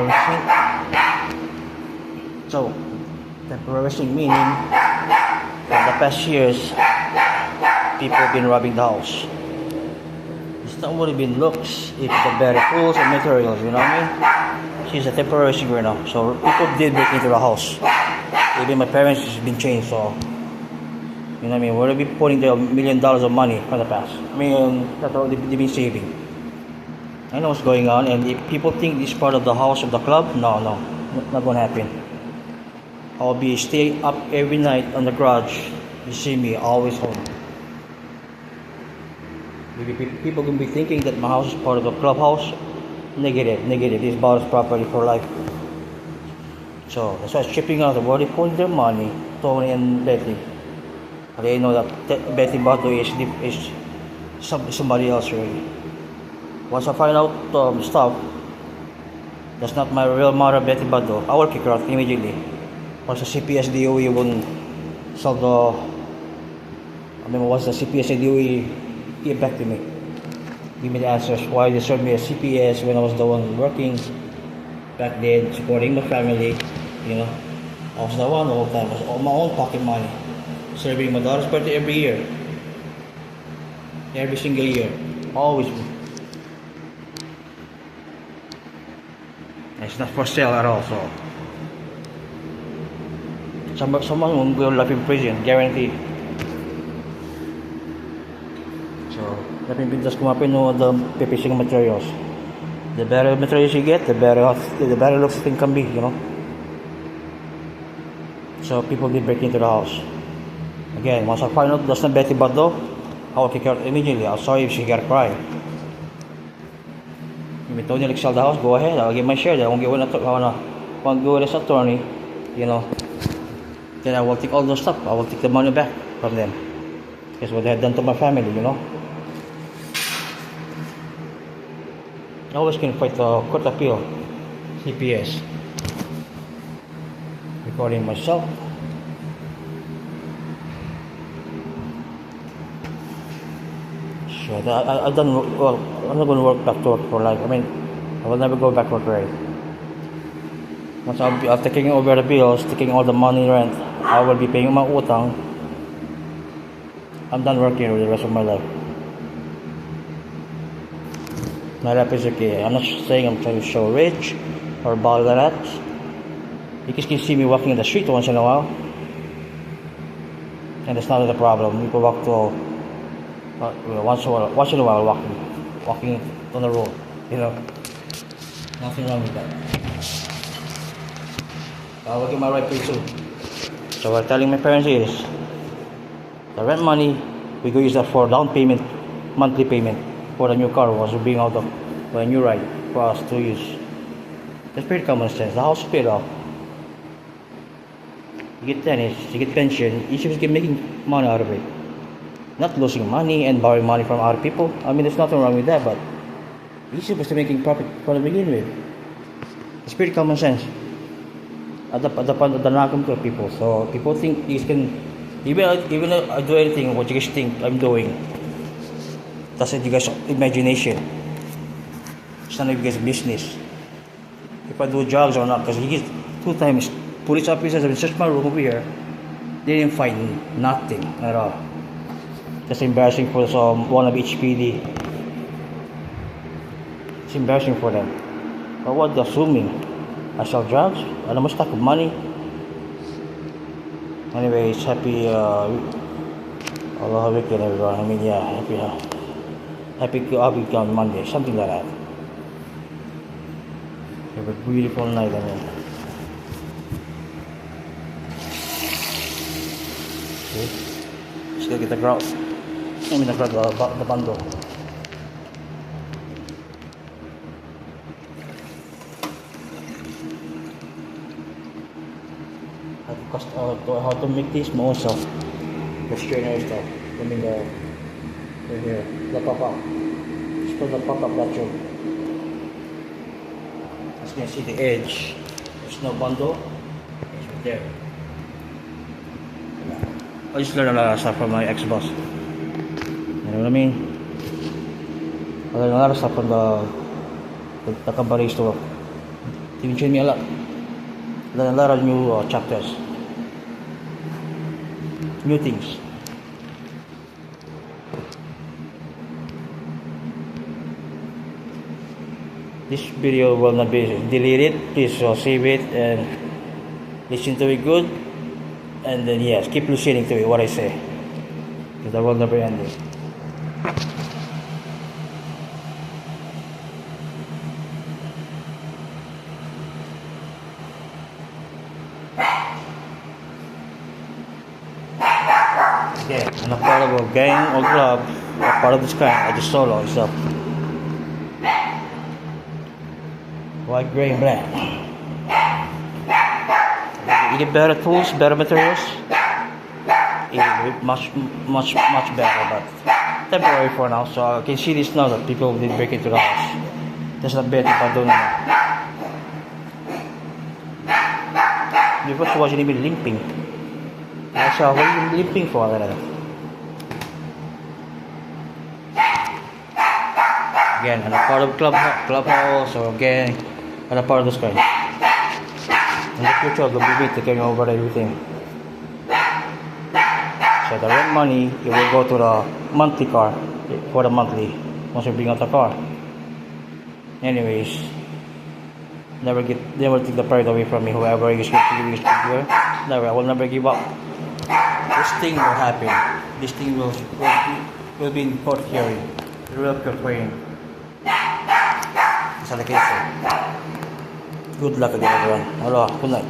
terrorist. So, temporary meaning for the past years, people have been robbing the house. It's not only been looks, it's the very tools and materials, you know what I mean? She's a temporary singer now, so people did break into the house. Even my parents has been changed, so you know what I mean? We're gonna be putting the $1 million of money from the past. I mean, that's what they've been saving. I know what's going on, and if people think this part of the house of the club, no, not gonna happen. I'll be staying up every night on the garage. You see me always home. Maybe people can be thinking that my house is part of the clubhouse. Negative. This bought his property for life. So that's why it's chipping out. Where they put their money, Tony and Betty. They know that Betty Bado is somebody else really. Once I find out stuff, that's not my real mother, Betty Bado, I will kick her out immediately. Once the CPS DOE won't solve once the CPS DOE get back to me, give me the answers why they served me as CPS when I was the one working back then, supporting my family, you know. I was the one all the time, I was on my own pocket money, serving my daughter's birthday every year. Every single year. Always. It's not for sale at all, so someone will life in prison, guaranteed. So, dapat pintas kumapin no the pipishing materials. The better materials you get, the better looks thing can be, you know. So people did break into the house. Again, once I find out that's not Betty Bado, I will kick her out immediately. I'm sorry if she got cry. If Tony will sell the house, go ahead. I'll give my share. I won't give it as attorney, you know. Then I will take all those stuff. I will take the money back from them. That's what they had done to my family, you know. I always can fight the court appeal, CPS. Recording myself. So I done well. I'm not going to work back to work for life. I mean, I will never go back to work, right? Once I'm taking over the bills, taking all the money, rent, I will be paying my utang. I'm done working for the rest of my life. My life is okay. I'm not saying I'm trying to show rich or ball that. You can see me walking in the street once in a while, and that's not the problem. People walk to once in a while walking on the road. You know, nothing wrong with that. I will get my right pay soon. So what I'm telling my parents is, the rent money we go use that for down payment, monthly payment for the new car was being out of for a new ride for us to use. That's pretty common sense. The house is paid off. You get tenants, you get pension, you should keep making money out of it. Not losing money and borrowing money from other people. I mean, there's nothing wrong with that, but you're supposed to be making profit from the beginning with. It's pretty common sense. At the nakam to people. So people think these can, even if I do anything, what you guys think I'm doing, that's you guys' imagination. It's none of you guys' business. If I do drugs or not, because he gets 2 times police officers have searched my room over here, they didn't find nothing at all. That's embarrassing for some one of HPD. It's embarrassing for them. But what they're assuming? I sell drugs? I don't stack of money. Anyways, happy Allah weekend everyone. I mean, yeah, happy weekend Monday, something like that. Have a beautiful night, I mean. Okay. Let's go get the grout. I mean the bundle. How to make this also. The strainer stuff. I mean the pop-up. Just put the pop-up that too. As you can see the edge. There's no bundle. It's right there. I just learned a lot of stuff from my ex-boss. You know what I mean? I learned a lot of stuff from the company store. Teaching me a lot. Learn a lot of new chapters, new things. This video will not be deleted. Please save it and listen to it good. And then yes, keep listening to it, what I say. Because I will never end it. Okay, I'm not part of a gang or club or part of this kind. I just solo myself. White, gray, and black. You get better tools, better materials. It will be much better, but temporary for now. So I can see this now that people did break into the house. That's not bad if I don't know. Because she wasn't even limping. I saw, what are you limping for? Again, I'm a part of clubhouse, so again, I'm a part of this kind. In the future, I'll be taking over everything. So the rent money, it will go to the monthly car, for the monthly, once you bring out the car. Anyways, never take the pride away from me, whoever is going to do it. Never, I will never give up. This thing will happen. This thing will be in court hearing. The real court hearing. That's all I can say. Good luck again, everyone. Hello, good night.